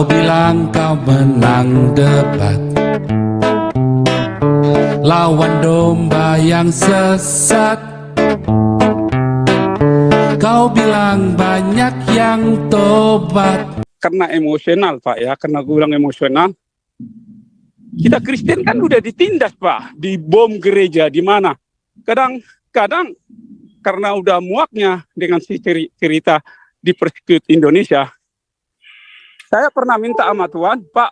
Kau bilang kau menang debat lawan domba yang sesat. Kau bilang banyak yang tobat. Karena emosional Pak ya, karena gue bilang emosional. Kita Kristen kan udah ditindas Pak, dibom gereja di mana. Kadang-kadang karena udah muaknya dengan si cerita di persekutu Indonesia. Saya pernah minta sama Tuhan, Pak.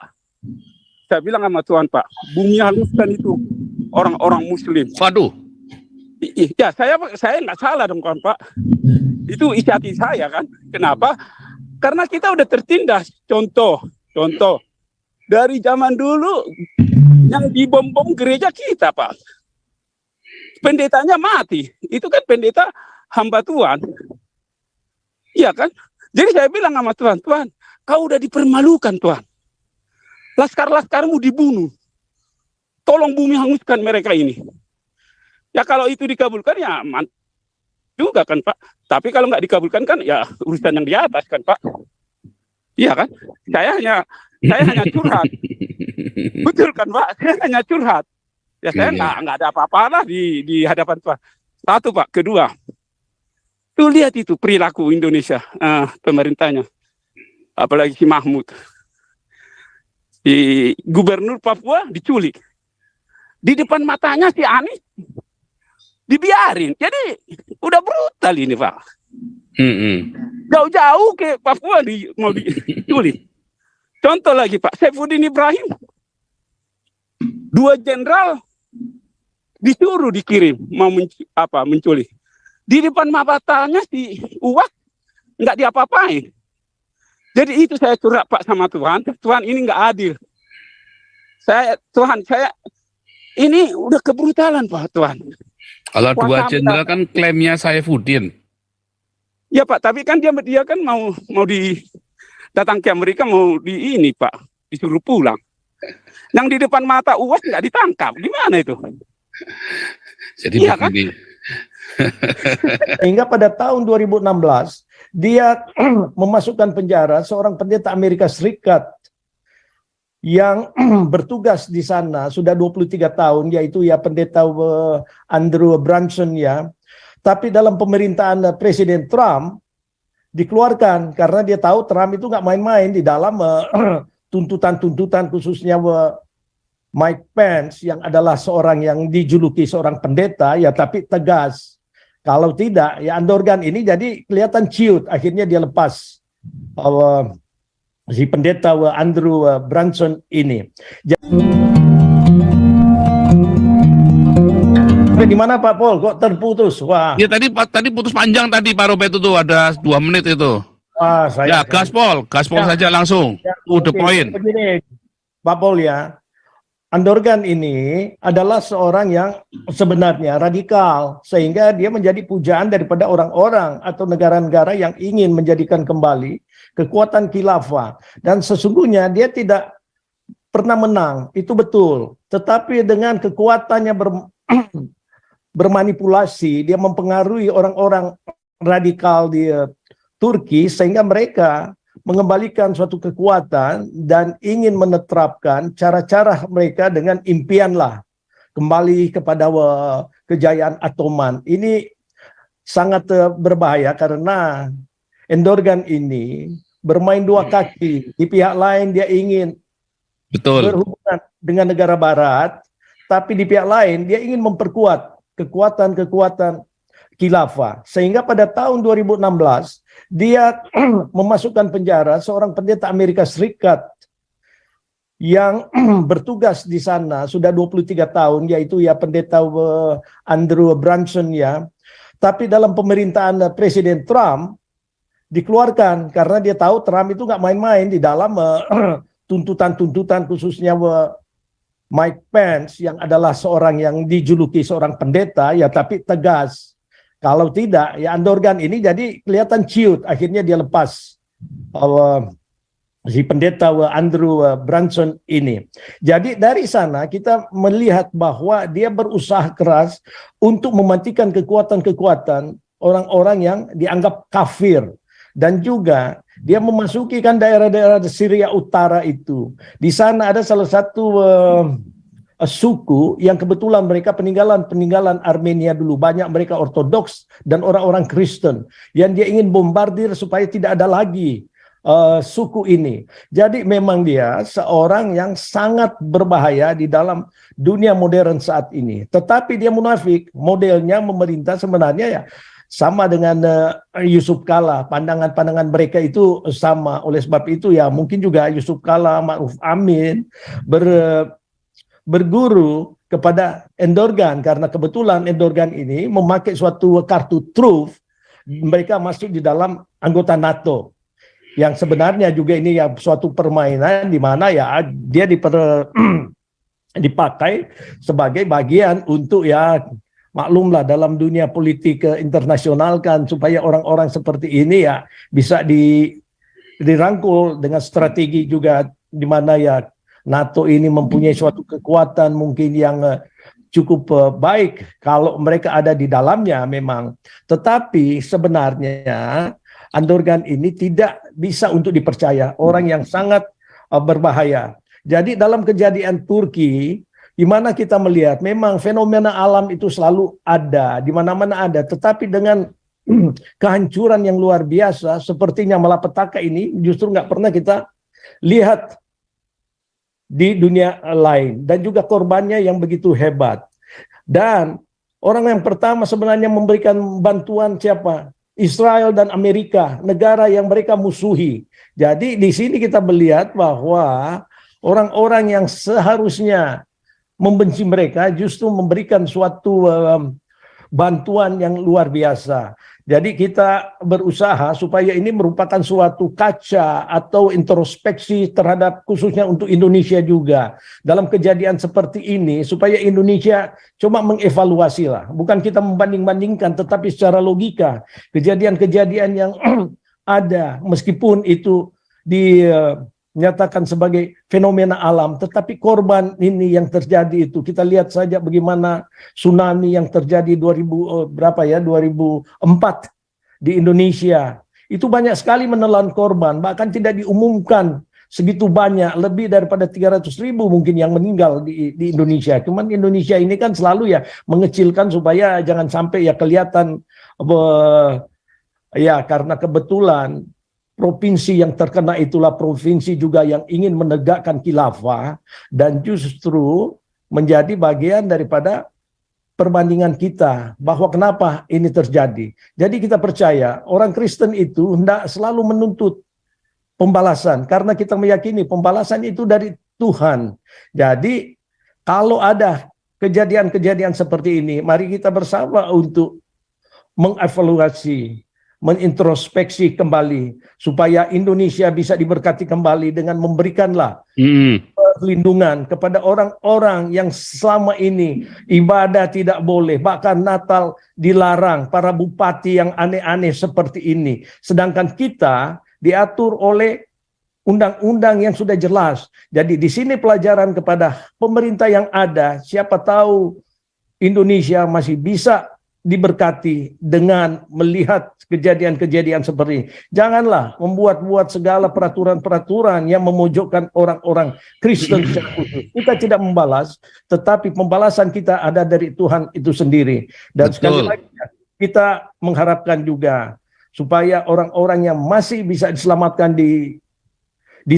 Saya bilang sama Tuhan, Pak, bumi haluskan itu orang-orang Muslim. Waduh. Ya, saya nggak salah dong, kawan Pak. Itu isi hati saya kan. Kenapa? Karena kita udah tertindas. Contoh dari zaman dulu yang dibom-bom gereja kita, Pak. Pendetanya mati. Itu kan pendeta hamba Tuhan. Iya kan? Jadi saya bilang sama Tuhan, Tuhan, kau udah dipermalukan, Tuhan. Laskar-laskarmu dibunuh. Tolong bumi hanguskan mereka ini. Ya kalau itu dikabulkan ya aman juga kan Pak. Tapi kalau nggak dikabulkan kan ya urusan yang di atas kan Pak. Iya kan? Saya hanya curhat. Betul kan Pak? Saya hanya curhat. Ya saya nggak ada apa-apa lah di hadapan Tuhan. Satu Pak. Kedua, tuh lihat itu perilaku Indonesia, pemerintahnya. Apalagi si Mahmud. Si gubernur Papua diculik. Di depan matanya si Anies dibiarin. Jadi udah brutal ini Pak. Jauh-jauh ke Papua mau diculik. Contoh lagi Pak, Saifuddin Ibrahim. 2 jenderal disuruh dikirim mau menculik. Di depan matanya si Uwak nggak diapa-apain. Jadi itu saya curhat Pak sama Tuhan. Tuhan ini nggak adil. Tuhan ini udah kebrutalan Pak Tuhan. Kalau 2 jenderal kan klaimnya Saifuddin. Ya Pak, tapi kan dia kan mau datang ke Amerika mau ini Pak, disuruh pulang. Yang di depan mata UAS nggak ditangkap, gimana itu? Jadi iya kan? Hingga pada tahun 2016 dia memasukkan penjara seorang pendeta Amerika Serikat yang bertugas di sana sudah 23 tahun, yaitu ya pendeta Andrew Branson ya. Tapi dalam pemerintahan Presiden Trump dikeluarkan karena dia tahu Trump itu nggak main-main di dalam tuntutan-tuntutan, khususnya Mike Pence yang adalah seorang yang dijuluki seorang pendeta ya, tapi tegas. Kalau tidak ya Andorgan ini jadi kelihatan ciut, akhirnya dia lepas si pendeta Andrew Branson ini. Di mana Pak Pol? Kok terputus? Wah. Ya tadi putus panjang tadi Pak Robert itu ada 2 menit itu. Wah, ya gaspol saja langsung. The point. Begini, Pak Pol ya. Andorgan ini adalah seorang yang sebenarnya radikal, sehingga dia menjadi pujaan daripada orang-orang atau negara-negara yang ingin menjadikan kembali kekuatan khilafah. Dan sesungguhnya dia tidak pernah menang, itu betul. Tetapi dengan kekuatannya bermanipulasi, dia mempengaruhi orang-orang radikal di Turki, sehingga mereka mengembalikan suatu kekuatan dan ingin menerapkan cara-cara mereka dengan impianlah kembali kepada kejayaan Ottoman. Ini sangat berbahaya karena Erdogan ini bermain 2 kaki. Di pihak lain dia ingin berhubungan dengan negara barat, tapi di pihak lain dia ingin memperkuat kekuatan-kekuatan khilafah. Sehingga pada tahun 2016 dia memasukkan penjara seorang pendeta Amerika Serikat yang bertugas di sana sudah 23 tahun, yaitu ya pendeta Andrew Branson ya. Tapi dalam pemerintahan Presiden Trump dikeluarkan karena dia tahu Trump itu nggak main-main di dalam tuntutan-tuntutan, khususnya Mike Pence yang adalah seorang yang dijuluki seorang pendeta ya, tapi tegas. Kalau tidak ya Andorgan ini jadi kelihatan ciut, akhirnya dia lepas si pendeta Andrew Branson ini. Jadi dari sana kita melihat bahwa dia berusaha keras untuk mematikan kekuatan-kekuatan orang-orang yang dianggap kafir Dan juga dia memasuki kan daerah-daerah Syria Utara itu. Di sana ada salah satu suku yang kebetulan mereka peninggalan Armenia dulu. Banyak mereka Ortodoks dan orang-orang Kristen yang dia ingin bombardir supaya tidak ada lagi suku ini. Jadi memang dia seorang yang sangat berbahaya di dalam dunia modern saat ini. Tetapi dia munafik, modelnya memerintah sebenarnya ya sama dengan Yusuf Kala, pandangan-pandangan mereka itu sama. Oleh sebab itu ya mungkin juga Yusuf Kala, Ma'ruf Amin berguru kepada Endorgan karena kebetulan Endorgan ini memakai suatu kartu truf, mereka masuk di dalam anggota NATO. Yang sebenarnya juga ini ya suatu permainan di mana ya dia dipakai sebagai bagian untuk ya maklumlah dalam dunia politik internasional kan supaya orang-orang seperti ini ya bisa dirangkul dengan strategi juga di mana ya NATO ini mempunyai suatu kekuatan mungkin yang cukup baik kalau mereka ada di dalamnya memang. Tetapi sebenarnya Endorgan ini tidak bisa untuk dipercaya, orang yang sangat berbahaya. Jadi dalam kejadian Turki, di mana kita melihat memang fenomena alam itu selalu ada, di mana-mana ada, tetapi dengan kehancuran yang luar biasa, sepertinya malapetaka ini justru nggak pernah kita lihat di dunia lain. Dan juga korbannya yang begitu hebat. Dan orang yang pertama sebenarnya memberikan bantuan siapa? Israel dan Amerika, negara yang mereka musuhi. Jadi di sini kita melihat bahwa orang-orang yang seharusnya membenci mereka justru memberikan suatu bantuan yang luar biasa. Jadi kita berusaha supaya ini merupakan suatu kaca atau introspeksi terhadap khususnya untuk Indonesia juga. Dalam kejadian seperti ini supaya Indonesia coba mengevaluasi lah. Bukan kita membanding-bandingkan tetapi secara logika. Kejadian-kejadian yang ada meskipun itu dinyatakan sebagai fenomena alam, tetapi korban ini yang terjadi itu kita lihat saja bagaimana tsunami yang terjadi 2004 di Indonesia itu banyak sekali menelan korban, bahkan tidak diumumkan segitu banyak, lebih daripada 300.000 mungkin yang meninggal di Indonesia. Cuman Indonesia ini kan selalu ya mengecilkan supaya jangan sampai ya kelihatan ya karena kebetulan provinsi yang terkena itulah provinsi juga yang ingin menegakkan khilafah dan justru menjadi bagian daripada perbandingan kita bahwa kenapa ini terjadi. Jadi kita percaya orang Kristen itu hendak selalu menuntut pembalasan karena kita meyakini pembalasan itu dari Tuhan. Jadi kalau ada kejadian-kejadian seperti ini, mari kita bersama untuk mengevaluasi, menintrospeksi kembali supaya Indonesia bisa diberkati kembali dengan memberikanlah perlindungan kepada orang-orang yang selama ini ibadah tidak boleh, bahkan Natal dilarang, para bupati yang aneh-aneh seperti ini. Sedangkan kita diatur oleh undang-undang yang sudah jelas. Jadi di sini pelajaran kepada pemerintah yang ada, siapa tahu Indonesia masih bisa diberkati dengan melihat kejadian-kejadian seperti ini. Janganlah membuat-buat segala peraturan-peraturan yang memojokkan orang-orang Kristen secara khusus. Kita tidak membalas, tetapi pembalasan kita ada dari Tuhan itu sendiri. Dan sekali lagi kita mengharapkan juga supaya orang-orang yang masih bisa diselamatkan di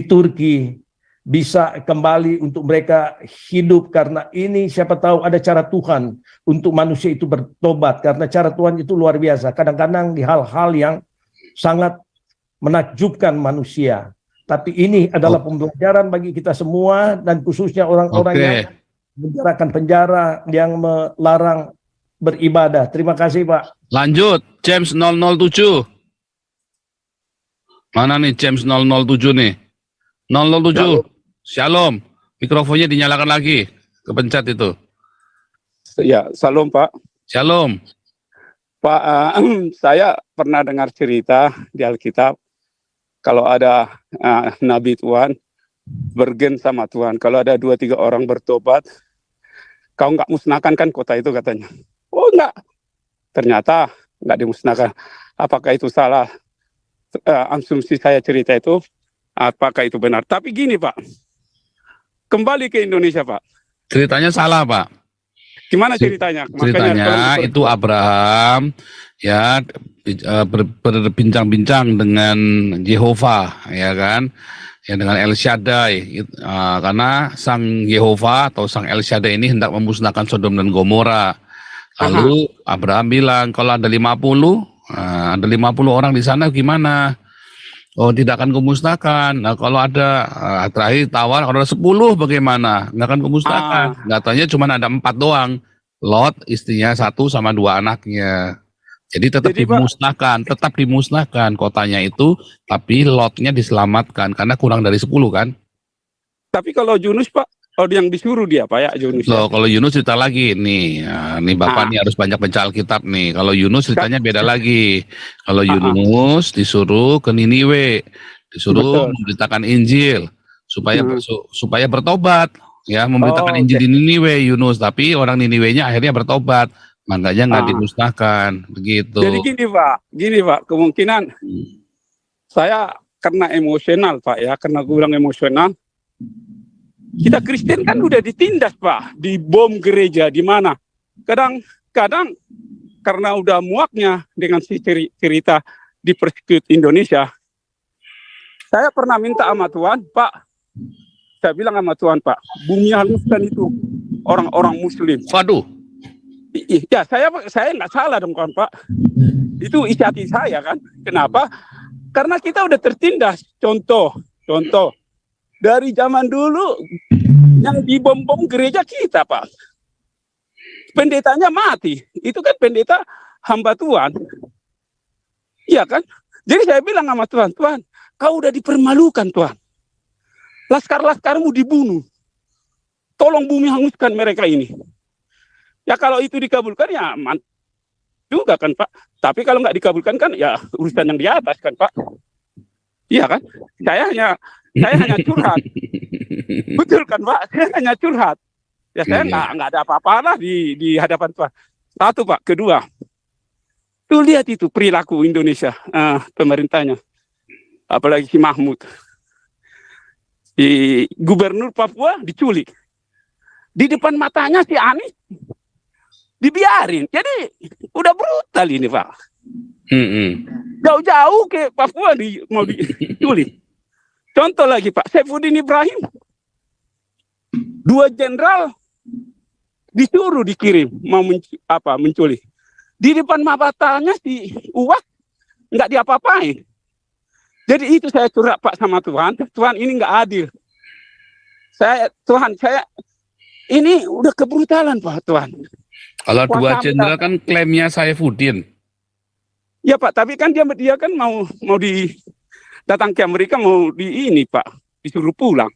Turki bisa kembali untuk mereka hidup, karena ini siapa tahu ada cara Tuhan untuk manusia itu bertobat, karena cara Tuhan itu luar biasa. Kadang-kadang di hal-hal yang sangat menakjubkan manusia. Tapi ini adalah pembelajaran bagi kita semua dan khususnya orang-orang yang menjarakan penjara, yang melarang beribadah. Terima kasih Pak. Lanjut, James 007. Mana nih James 007 nih? 007. Shalom. Mikrofonnya dinyalakan lagi. Kepencet itu. Ya, salam Pak. Shalom. Pak, saya pernah dengar cerita di Alkitab kalau ada Nabi Tuhan bergen sama Tuhan. Kalau ada 2-3 orang bertobat, kau nggak musnahkan kan kota itu katanya. Oh enggak. Ternyata nggak dimusnahkan. Apakah itu salah? asumsi saya cerita itu apakah itu benar. Tapi gini Pak, kembali ke Indonesia Pak. Ceritanya salah, Pak. Gimana ceritanya? Ceritanya itu Abraham ya berbincang-bincang dengan Yehova, ya kan? Ya, dengan El Shaddai, karena sang Yehova atau sang El Shaddai ini hendak memusnahkan Sodom dan Gomora. Lalu Abraham bilang, kalau ada 50, ada 50 orang di sana gimana? Oh, tidak akan kumusnahkan. Nah, kalau ada terakhir tawar, kalau ada 10 bagaimana? Nggak akan kumusnahkan. Katanya cuma ada 4 doang. Lot, istrinya 1 sama 2 anaknya. Jadi tetap dimusnahkan, tetap dimusnahkan kotanya itu, tapi Lotnya diselamatkan karena kurang dari 10 kan. Tapi kalau Yunus Pak, yang disuruh dia Pak ya Yunus. Loh, kalau Yunus cerita lagi nih, nih Bapak nih harus banyak baca Alkitab nih. Kalau Yunus ceritanya beda lagi. Kalau Yunus disuruh ke Niniwe, disuruh memberitakan Injil supaya bertobat, ya memberitakan Injil di Niniwe Yunus. Tapi orang Niniwenya akhirnya bertobat. Makanya nggak dimusnahkan, begitu. Jadi gini Pak, kemungkinan saya karena emosional Pak ya, karena gue bilang emosional. Kita Kristen kan udah ditindas Pak, dibom gereja di mana. Kadang karena udah muaknya dengan si cerita di persekutu Indonesia. Saya pernah minta sama Tuhan, Pak. Saya bilang sama Tuhan, Pak, bumi haluskan itu orang-orang Muslim. Waduh. Ya, saya nggak salah dong kawan Pak. Itu isi hati saya kan. Kenapa? Karena kita udah tertindas. Contoh dari zaman dulu yang dibom-bom gereja kita Pak. Pendetanya mati. Itu kan pendeta hamba Tuhan. Iya kan? Jadi saya bilang sama Tuhan, Tuhan, kau udah dipermalukan Tuhan. Laskar-laskarmu dibunuh. Tolong bumi hanguskan mereka ini. Ya kalau itu dikabulkan ya juga kan Pak. Tapi kalau nggak dikabulkan kan ya urusan yang di atas kan Pak. Iya kan? Saya hanya curhat. Betul kan Pak? Saya hanya curhat. Ya saya nggak ada apa-apa lah di hadapan Tuhan. Satu Pak. Kedua, tuh lihat itu perilaku Indonesia, pemerintahnya. Apalagi si Mahmud. Si gubernur Papua diculik. Di depan matanya si Anies dibiarin. Jadi udah brutal ini Pak. Jauh-jauh ke Papua mau diculik. Contoh lagi Pak, Saifuddin Ibrahim. 2 jenderal disuruh dikirim mau menculik. Di depan matanya si Uwak nggak diapa-apain. Jadi itu saya curhat Pak sama Tuhan. Tuhan ini nggak adil. Tuhan ini udah kebrutalan Pak Tuhan. Kalau 2 jenderal kan klaimnya Saifuddin. Ya Pak, tapi kan dia kan mau datang ke Amerika mau ini Pak, disuruh pulang.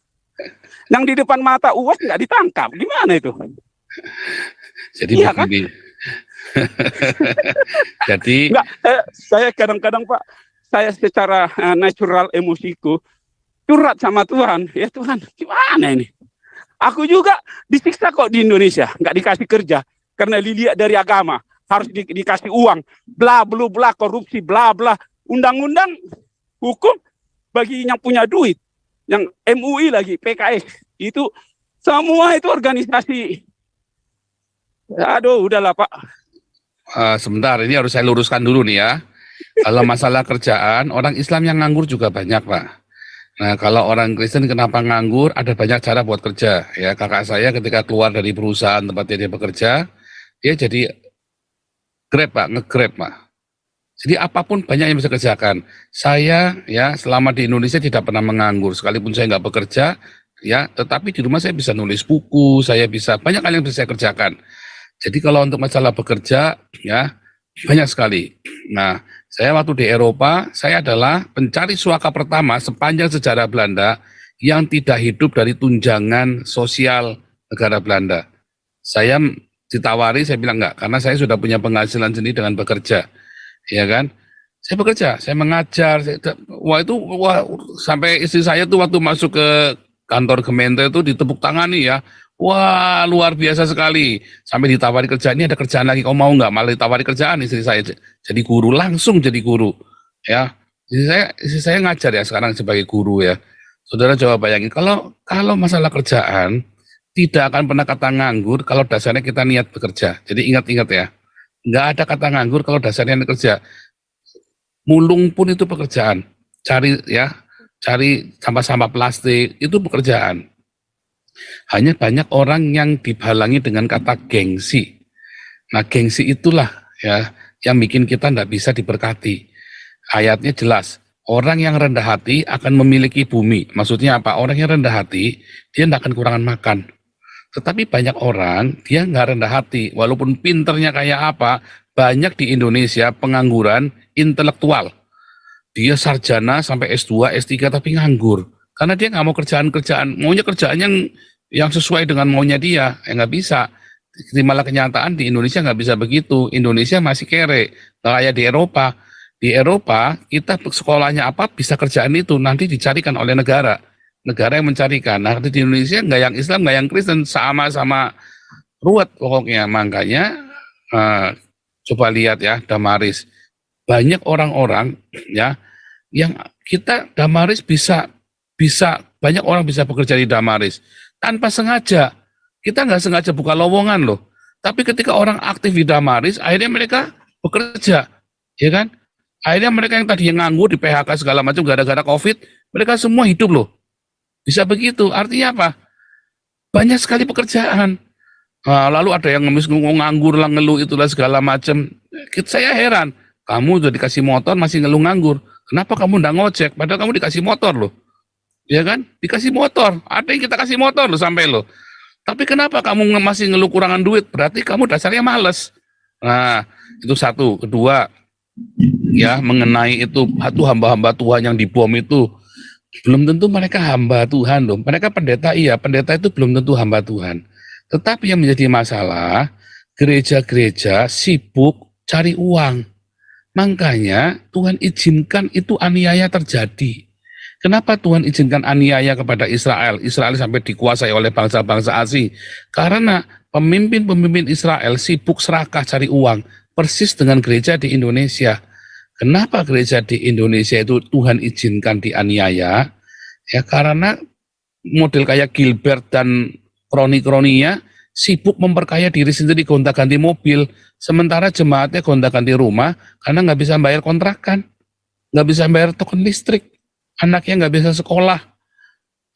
Yang di depan mata UAS nggak ditangkap, gimana itu? Jadi iya kan? Jadi nggak, saya kadang-kadang Pak, saya secara natural emosiku curhat sama Tuhan. Ya Tuhan, gimana ini? Aku juga disiksa kok di Indonesia, nggak dikasih kerja. Karena dilihat dari agama, harus dikasih uang, bla bla bla, korupsi, bla bla, undang-undang hukum bagi yang punya duit, yang MUI lagi, PKS, itu semua itu organisasi. Aduh, udahlah Pak. Sebentar, ini harus saya luruskan dulu nih ya. Kalau masalah kerjaan, orang Islam yang nganggur juga banyak Pak. Nah, kalau orang Kristen kenapa nganggur? Ada banyak cara buat kerja. Ya, kakak saya ketika keluar dari perusahaan tempat dia bekerja, dia jadi Grab Pak, nge-Grab Pak. Jadi apapun banyak yang bisa kerjakan. Saya ya selama di Indonesia tidak pernah menganggur. Sekalipun saya nggak bekerja, ya, tetapi di rumah saya bisa nulis buku, saya bisa banyak hal yang bisa saya kerjakan. Jadi kalau untuk masalah bekerja, ya banyak sekali. Nah, saya waktu di Eropa, saya adalah pencari suaka pertama sepanjang sejarah Belanda yang tidak hidup dari tunjangan sosial negara Belanda. Saya ditawari, saya bilang enggak, karena saya sudah punya penghasilan sendiri dengan bekerja, ya kan? Saya bekerja, saya mengajar, sampai istri saya tuh waktu masuk ke kantor Gemeente itu ditepuk tangani ya, wah luar biasa sekali, sampai ditawari kerjaan, ini ada kerjaan lagi, kau mau nggak? Malah ditawari kerjaan istri saya, jadi guru, langsung jadi guru, ya. Istri saya ngajar ya sekarang sebagai guru ya. Saudara coba bayangin, kalau masalah kerjaan, tidak akan pernah kata nganggur kalau dasarnya kita niat bekerja. Jadi ingat-ingat ya, nggak ada kata nganggur kalau dasarnya niat kerja. Mulung pun itu pekerjaan. Cari sampah-sampah plastik, itu pekerjaan. Hanya banyak orang yang dihalangi dengan kata gengsi. Nah, gengsi itulah ya yang bikin kita nggak bisa diberkati. Ayatnya jelas, orang yang rendah hati akan memiliki bumi. Maksudnya apa? Orang yang rendah hati, dia tidak akan kekurangan makan. Tetapi banyak orang, dia nggak rendah hati. Walaupun pinternya kayak apa, banyak di Indonesia pengangguran intelektual. Dia sarjana sampai S2, S3 tapi nganggur. Karena dia nggak mau kerjaan-kerjaan, maunya kerjaan yang sesuai dengan maunya dia, nggak bisa. Malah kenyataan di Indonesia nggak bisa begitu. Indonesia masih kere, nggak kayak di Eropa. Di Eropa, kita sekolahnya apa, bisa kerjaan itu, nanti dicarikan oleh negara. Negara yang mencarikan. Nah, di Indonesia nggak yang Islam, nggak yang Kristen, sama-sama ruwet pokoknya. Makanya, coba lihat ya, Damaris. Banyak orang-orang ya yang kita Damaris bisa banyak orang bisa bekerja di Damaris tanpa sengaja. Kita nggak sengaja buka lowongan loh. Tapi ketika orang aktif di Damaris, akhirnya mereka bekerja, ya kan? Akhirnya mereka yang tadi yang nganggur di PHK segala macam gara-gara COVID, mereka semua hidup loh. Bisa begitu. Artinya apa? Banyak sekali pekerjaan. Nah, lalu ada yang nganggur lah, ngeluh itulah segala macam. Saya heran. Kamu udah dikasih motor masih ngeluh nganggur. Kenapa kamu nggak ngojek? Padahal kamu dikasih motor loh. Ya kan? Dikasih motor. Ada yang kita kasih motor loh sampai loh. Tapi kenapa kamu masih ngeluh kurangan duit? Berarti kamu dasarnya males. Nah, itu satu. Kedua, ya mengenai itu hamba-hamba Tuhan yang dibom itu, belum tentu mereka hamba Tuhan loh. Mereka pendeta, iya, pendeta itu belum tentu hamba Tuhan. Tetapi yang menjadi masalah, gereja-gereja sibuk cari uang. Makanya Tuhan izinkan itu aniaya terjadi. Kenapa Tuhan izinkan aniaya kepada Israel? Israel sampai dikuasai oleh bangsa-bangsa asing. Karena pemimpin-pemimpin Israel sibuk serakah cari uang. Persis dengan gereja di Indonesia. Kenapa gereja di Indonesia itu Tuhan izinkan dianiaya? Ya karena model kayak Gilbert dan kroni-kroninya sibuk memperkaya diri sendiri, gonta-ganti mobil, sementara jemaatnya gonta-ganti rumah karena nggak bisa bayar kontrakan, nggak bisa bayar token listrik, anaknya nggak bisa sekolah.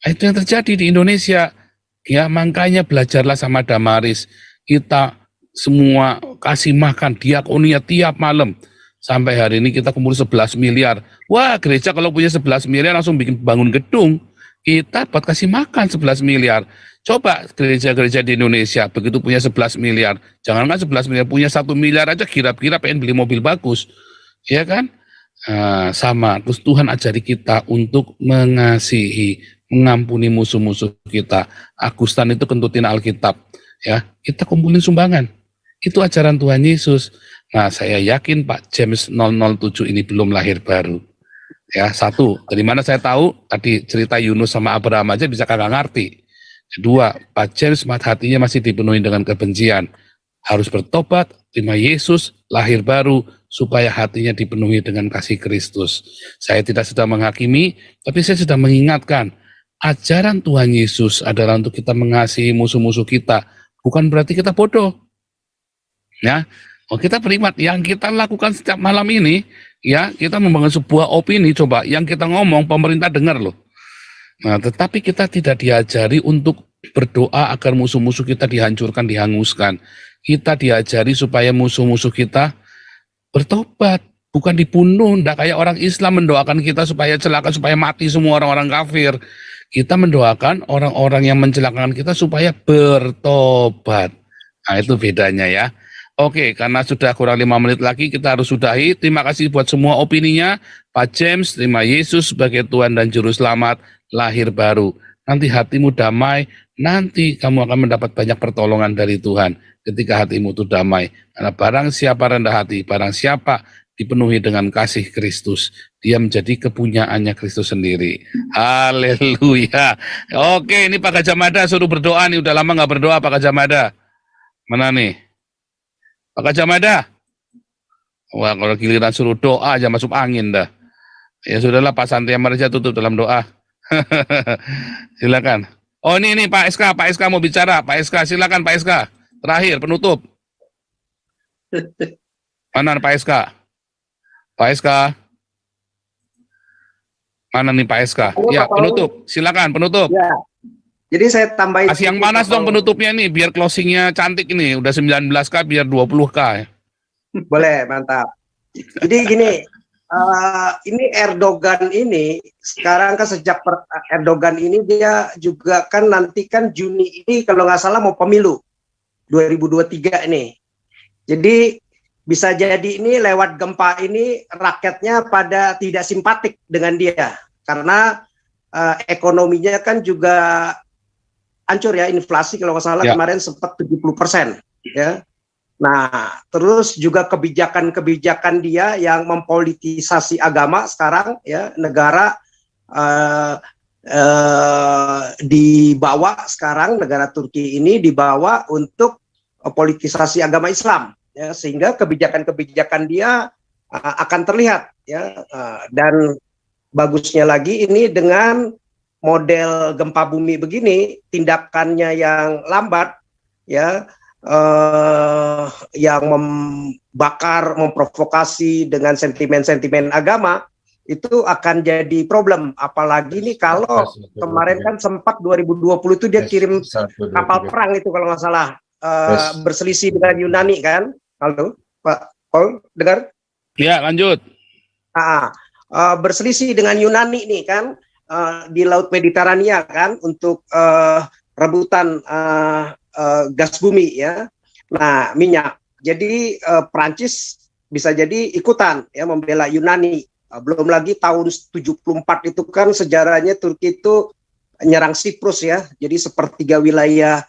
Itu yang terjadi di Indonesia. Ya makanya belajarlah sama Damaris. Kita semua kasih makan diakonia tiap malam. Sampai hari ini kita kumpul 11 miliar. Wah, gereja kalau punya 11 miliar langsung bikin bangun gedung. Kita buat kasih makan 11 miliar. Coba gereja-gereja di Indonesia begitu punya 11 miliar. Jangankan 11 miliar, punya 1 miliar aja kira-kira pengen beli mobil bagus. Ya kan? Sama. Terus Tuhan ajari kita untuk mengasihi, mengampuni musuh-musuh kita. Agustan itu kentutin Alkitab. Ya, kita kumpulin sumbangan. Itu ajaran Tuhan Yesus. Nah, saya yakin Pak James 007 ini belum lahir baru. Ya, satu, dari mana saya tahu? Tadi cerita Yunus sama Abraham aja bisa kagak ngerti. Kedua, Pak James hatinya masih dipenuhi dengan kebencian. Harus bertobat, terima Yesus, lahir baru, supaya hatinya dipenuhi dengan kasih Kristus. Saya tidak sedang menghakimi, tapi saya sedang mengingatkan, ajaran Tuhan Yesus adalah untuk kita mengasihi musuh-musuh kita. Bukan berarti kita bodoh. Ya, kita beriman. Yang kita lakukan setiap malam ini, ya, kita membangun sebuah opini, coba, yang kita ngomong, pemerintah dengar loh. Nah, tetapi kita tidak diajari untuk berdoa agar musuh-musuh kita dihancurkan, dihanguskan. Kita diajari supaya musuh-musuh kita bertobat, bukan dibunuh. Tidak kayak orang Islam mendoakan kita supaya celaka, supaya mati semua orang-orang kafir. Kita mendoakan orang-orang yang mencelakakan kita supaya bertobat. Nah, itu bedanya ya. Oke, karena sudah kurang 5 menit lagi kita harus sudahi. Terima kasih buat semua opininya. Pak James, terima Yesus sebagai Tuhan dan Juru Selamat, lahir baru. Nanti hatimu damai, nanti kamu akan mendapat banyak pertolongan dari Tuhan ketika hatimu itu damai. Karena barang siapa rendah hati, barang siapa dipenuhi dengan kasih Kristus, dia menjadi kepunyaannya Kristus sendiri. Haleluya. Oke, ini Pak Gajah Mada suruh berdoa nih. Udah lama nggak berdoa Pak Gajah Mada. Mana nih? Pak Gajah Mada. Wah, kalau giliran suruh doa aja masuk angin dah. Ya sudahlah, Pak Santi Amarja tutup dalam doa. Silakan. Oh ini Pak SK mau bicara. Pak SK, silakan Pak SK. Terakhir penutup. Mana Pak SK? Pak SK. Mana nih Pak SK? Ya, penutup. Silakan penutup. Ya. Jadi saya tambahin. Kasih yang panas dong penutupnya nih, biar closingnya cantik ini. Udah 19K, biar 20K ya. Boleh, mantap. Jadi gini, ini Erdogan ini sekarang kan sejak Erdogan ini dia juga kan nanti kan Juni ini kalau nggak salah mau pemilu 2023 ini. Jadi bisa jadi ini lewat gempa ini rakyatnya pada tidak simpatik dengan dia karena ekonominya kan juga hancur ya, inflasi kalau nggak salah kemarin sempat 70% ya. Nah, terus juga kebijakan-kebijakan dia yang mempolitisasi agama sekarang ya, negara dibawa sekarang, negara Turki ini dibawa untuk politisasi agama Islam ya, sehingga kebijakan-kebijakan dia akan terlihat ya, dan bagusnya lagi ini dengan model gempa bumi begini, tindakannya yang lambat ya, yang membakar, memprovokasi dengan sentimen-sentimen agama itu akan jadi problem. Apalagi nih kalau kemarin kan sempat 2020 itu dia kirim kapal perang itu kalau nggak salah, berselisih dengan Yunani kan. Halo Pak Paul, dengar? Ya, lanjut. Berselisih dengan Yunani nih kan, di Laut Mediterania kan untuk rebutan gas bumi ya, nah minyak. Jadi Prancis bisa jadi ikutan ya membela Yunani. Belum lagi tahun 74 itu kan sejarahnya Turki itu nyerang Siprus ya. Jadi sepertiga wilayah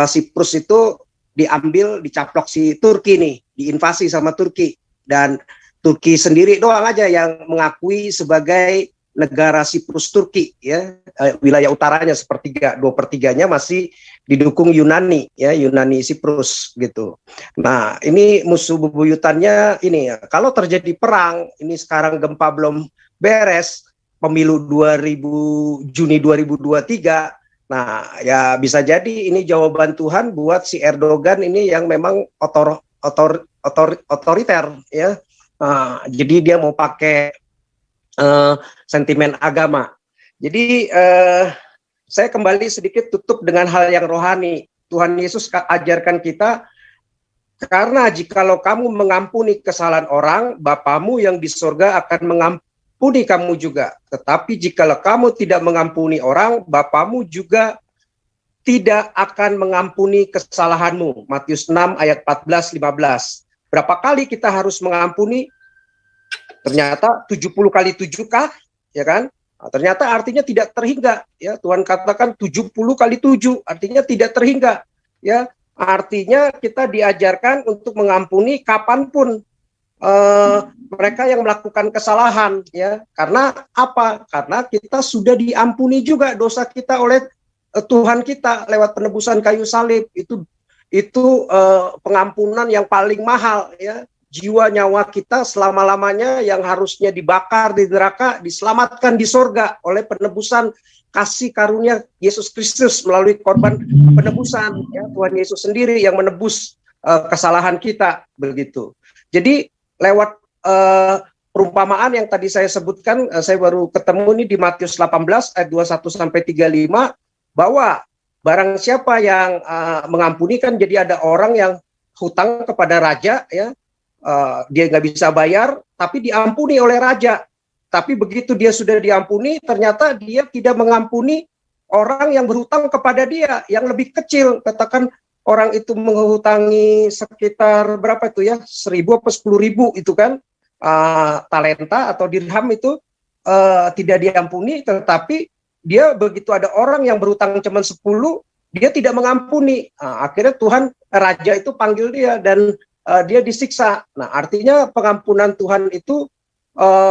Siprus itu diambil, dicaplok si Turki nih, diinvasi sama Turki, dan Turki sendiri doang aja yang mengakui sebagai negara Siprus Turki ya, wilayah utaranya sepertiga, 2/3-nya masih didukung Yunani ya, Yunani Siprus gitu. Nah ini musuh bebuyutannya ini ya. Kalau terjadi perang ini sekarang gempa belum beres, pemilu Juni 2023, nah ya bisa jadi ini jawaban Tuhan buat si Erdogan ini yang memang otoriter ya. Jadi dia mau pakai sentimen agama. Jadi saya kembali sedikit tutup dengan hal yang rohani. Tuhan Yesus ajarkan kita, karena jikalau kamu mengampuni kesalahan orang, Bapamu yang di surga akan mengampuni kamu juga. Tetapi jikalau kamu tidak mengampuni orang, Bapamu juga tidak akan mengampuni kesalahanmu. Matius 6 ayat 14-15. Berapa kali kita harus mengampuni? Ternyata 70 kali 7 kah? Ya kan? Nah, ternyata artinya tidak terhingga ya. Tuhan katakan 70 kali 7 artinya tidak terhingga ya. Artinya kita diajarkan untuk mengampuni kapanpun mereka yang melakukan kesalahan ya. Karena apa? Karena kita sudah diampuni juga dosa kita oleh Tuhan kita lewat penebusan kayu salib. Itu pengampunan yang paling mahal ya. Jiwa nyawa kita selama-lamanya yang harusnya dibakar di neraka diselamatkan di sorga oleh penebusan kasih karunia Yesus Kristus melalui korban penebusan ya, Tuhan Yesus sendiri yang menebus kesalahan kita begitu. Jadi lewat perumpamaan yang tadi saya sebutkan, saya baru ketemu ini di Matius 18 ayat 21-35 bahwa barang siapa yang mengampuni, kan jadi ada orang yang hutang kepada raja ya. Dia nggak bisa bayar, tapi diampuni oleh raja. Tapi begitu dia sudah diampuni, ternyata dia tidak mengampuni orang yang berhutang kepada dia, yang lebih kecil. Katakan orang itu menghutangi sekitar berapa itu ya, 1.000 atau 10.000 itu kan, talenta atau dirham itu tidak diampuni, tetapi dia begitu ada orang yang berhutang cuma 10, dia tidak mengampuni. Akhirnya Tuhan, raja itu panggil dia dan dia disiksa. Nah, artinya pengampunan Tuhan itu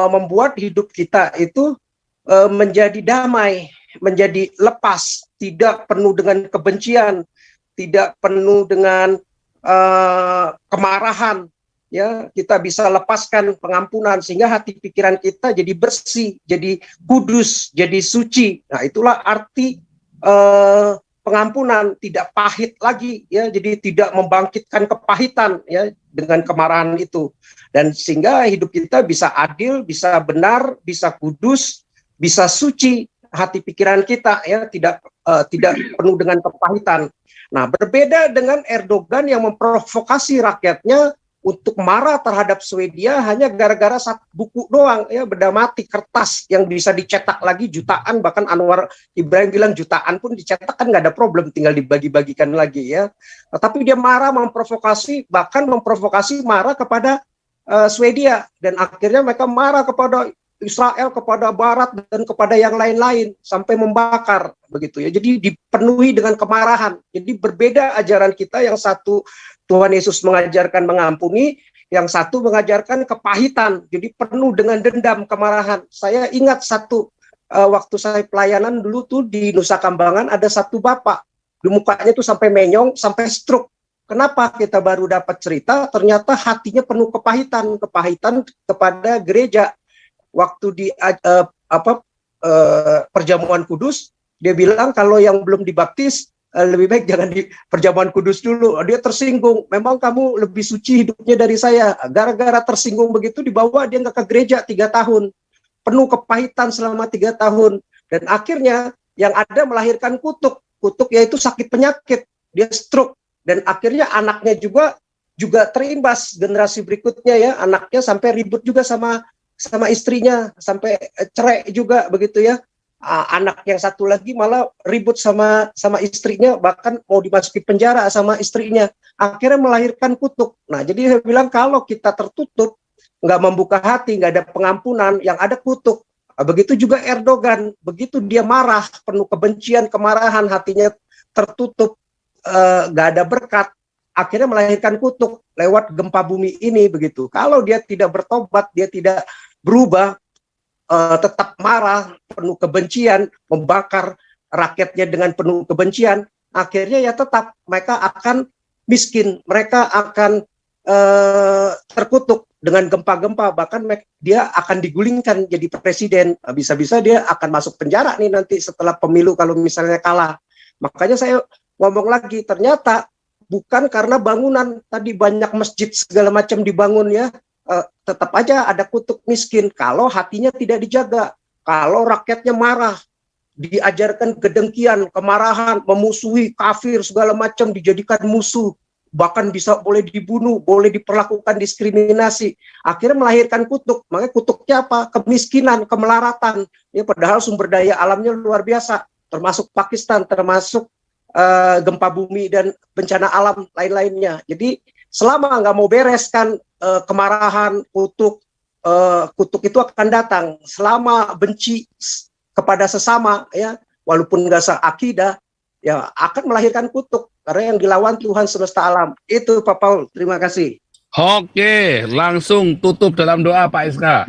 membuat hidup kita itu menjadi damai, menjadi lepas, tidak penuh dengan kebencian, tidak penuh dengan kemarahan, ya kita bisa lepaskan pengampunan sehingga hati pikiran kita jadi bersih, jadi kudus, jadi suci. Nah, itulah arti pengampunan, tidak pahit lagi ya, jadi tidak membangkitkan kepahitan ya dengan kemarahan itu. Dan sehingga hidup kita bisa adil, bisa benar, bisa kudus, bisa suci hati pikiran kita ya, tidak penuh dengan kepahitan. Nah, berbeda dengan Erdogan yang memprovokasi rakyatnya untuk marah terhadap Swedia hanya gara-gara satu buku doang ya, benda mati kertas yang bisa dicetak lagi jutaan, bahkan Anwar Ibrahim bilang jutaan pun dicetak kan nggak ada problem, tinggal dibagi-bagikan lagi ya. Tapi dia marah, memprovokasi, bahkan memprovokasi marah kepada Swedia, dan akhirnya mereka marah kepada Israel, kepada Barat, dan kepada yang lain-lain sampai membakar begitu ya. Jadi dipenuhi dengan kemarahan. Jadi berbeda ajaran kita, yang satu Tuhan Yesus mengajarkan mengampuni, yang satu mengajarkan kepahitan. Jadi penuh dengan dendam, kemarahan. Saya ingat satu waktu saya pelayanan dulu tuh di Nusa Kambangan, ada satu bapak, di mukanya tuh sampai menyong, sampai stroke. Kenapa? Kita baru dapat cerita, ternyata hatinya penuh kepahitan kepada gereja. Waktu di perjamuan kudus, dia bilang kalau yang belum dibaptis lebih baik jangan di perjamuan kudus dulu. Dia tersinggung, memang kamu lebih suci hidupnya dari saya. Gara-gara tersinggung begitu, dibawa dia nggak ke gereja 3 tahun, penuh kepahitan selama 3 tahun, dan akhirnya yang ada melahirkan kutuk yaitu sakit penyakit, dia stroke, dan akhirnya anaknya juga terimbas, generasi berikutnya ya, anaknya sampai ribut juga sama istrinya, sampai cerai juga begitu ya. Anak yang satu lagi malah ribut sama istrinya, bahkan mau dimasuki penjara sama istrinya, akhirnya melahirkan kutuk. Nah, jadi saya bilang kalau kita tertutup, nggak membuka hati, nggak ada pengampunan, yang ada kutuk. Begitu juga Erdogan, begitu dia marah, penuh kebencian, kemarahan, hatinya tertutup, nggak ada berkat, akhirnya melahirkan kutuk lewat gempa bumi ini begitu. Kalau dia tidak bertobat, dia tidak berubah, tetap marah, penuh kebencian, membakar rakyatnya dengan penuh kebencian, akhirnya ya tetap mereka akan miskin, mereka akan terkutuk dengan gempa-gempa, bahkan dia akan digulingkan jadi presiden, bisa-bisa dia akan masuk penjara nih nanti setelah pemilu kalau misalnya kalah. Makanya saya ngomong lagi, ternyata bukan karena bangunan tadi banyak masjid segala macam dibangun ya, tetap aja ada kutuk miskin kalau hatinya tidak dijaga, kalau rakyatnya marah, diajarkan kedengkian, kemarahan, memusuhi kafir segala macam, dijadikan musuh, bahkan boleh dibunuh, boleh diperlakukan diskriminasi, akhirnya melahirkan kutuk. Makanya kutuknya apa? Kemiskinan, kemelaratan ya, padahal sumber daya alamnya luar biasa, termasuk Pakistan, termasuk gempa bumi dan bencana alam lain-lainnya. Jadi selama nggak mau bereskan kemarahan, kutuk itu akan datang. Selama benci kepada sesama ya, walaupun nggak seakidah, ya akan melahirkan kutuk, karena yang dilawan Tuhan semesta alam. Itu Pak Paul, terima kasih. Oke, langsung tutup dalam doa Pak Iska.